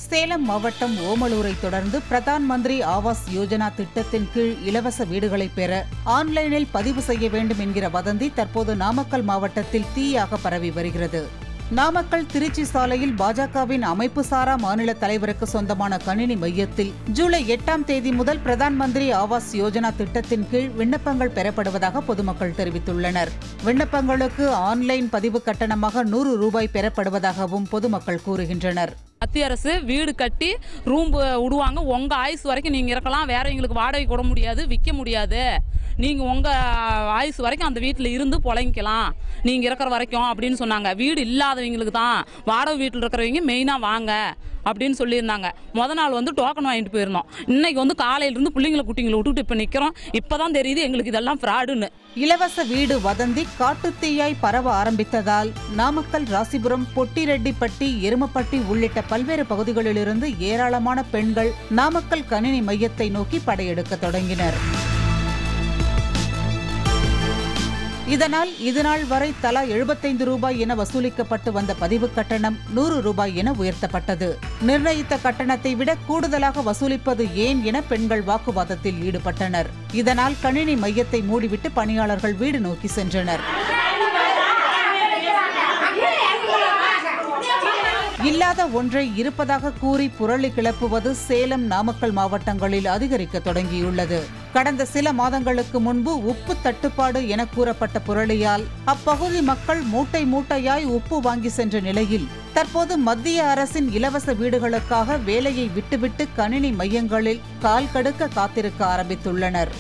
சேலம் மாவட்டம் ஓமலூரை தொடர்ந்து பிரதான் மந்திரி ஆவாஸ் யோஜனா திட்டத்தின் கீழ் இலவச வீடுகளை பெற ஆன்லைனில் பதிவு செய்ய வேண்டும் என்கிற வதந்தி தற்போது நாமக்கல் மாவட்டத்தில் தீயாக பரவி வருகிறது. நாமக்கல் திருச்சி சாலையில் பாஜகவின் அமைப்பு சாரா மாநில தலைவருக்கு சொந்தமான கணினி மையத்தில் ஜூலை 8ஆம் தேதி முதல் பிரதான் மந்திரி ஆவாஸ் யோஜனா திட்டத்தின் கீழ் விண்ணப்பங்கள் பெறப்படுவதாக பொதுமக்கள் தெரிவித்துள்ளனர். விண்ணப்பங்களுக்கு ஆன்லைன் பதிவு கட்டணமாக 100 ரூபாய் பெறப்படுவதாகவும் பொதுமக்கள் கூறுகின்றனர். மத்திய அரசு வீடு கட்டி ரூம் விடுவாங்க. உங்க ஆயுசு வரைக்கும் நீங்க இருக்கலாம், வேற எங்களுக்கு வாடகை கொட முடியாது, விற்க முடியாது. நீங்க உங்க ஆயுசு வரைக்கும் அந்த வீட்டில் இருந்து பொழைக்கலாம் நீங்க இருக்கிற வரைக்கும் அப்படின்னு சொன்னாங்க. வீடு இல்லாதவங்களுக்கு தான், வாடகை வீட்டில் இருக்கிறவங்க மெயினா வாங்க அப்படின்னு சொல்லியிருந்தாங்க. நாள் டோக்கன் வாங்கிட்டு போயிருந்தோம். இன்னைக்கு காலையிலிருந்து பிள்ளைங்களை குட்டிங்களை விட்டுட்டு இப்ப நிக்கிறோம். இப்பதான் தெரியுது எங்களுக்கு இதெல்லாம் ஃப்ராடுன்னு. இலவச வீடு வதந்தி காட்டுத்தீயாய் பரவ ஆரம்பித்ததால் நாமக்கல், ராசிபுரம், பொட்டிரெட்டிப்பட்டி, எருமப்பட்டி உள்ளிட்ட பல்வேறு பகுதிகளிலிருந்து ஏராளமான பெண்கள் நாமக்கல் கணினி மையத்தை நோக்கி படையெடுக்க தொடங்கினர். இதனால் இதுநாள் வரை தலா 75 ரூபாய் என வசூலிக்கப்பட்டு வந்த பதிவு கட்டணம் 100 ரூபாய் என உயர்த்தப்பட்டது. நிர்ணயித்த கட்டணத்தை விட கூடுதலாக வசூலிப்பது ஏன் என பெண்கள் வாக்குவாதத்தில் ஈடுபட்டனர். இதனால் கணினி மையத்தை மூடிவிட்டு பணியாளர்கள் வீடு நோக்கி சென்றனர். இல்லாத ஒன்றை இருப்பதாக கூறி புரளி கிளப்புவது சேலம், நாமக்கல் மாவட்டங்களில் அதிகரிக்க தொடங்கியுள்ளது. கடந்த சில மாதங்களுக்கு முன்பு உப்பு தட்டுப்பாடு என கூறப்பட்ட புரளியால் அப்பகுதி மக்கள் மூட்டை மூட்டையாய் உப்பு வாங்கி சென்ற நிலையில் தற்போது மத்திய அரசின் இலவச வீடுகளுக்காக வேலையை விட்டுவிட்டு கணினி மையங்களில் கால் கடுக்க காத்திருக்க ஆரம்பித்துள்ளனர்.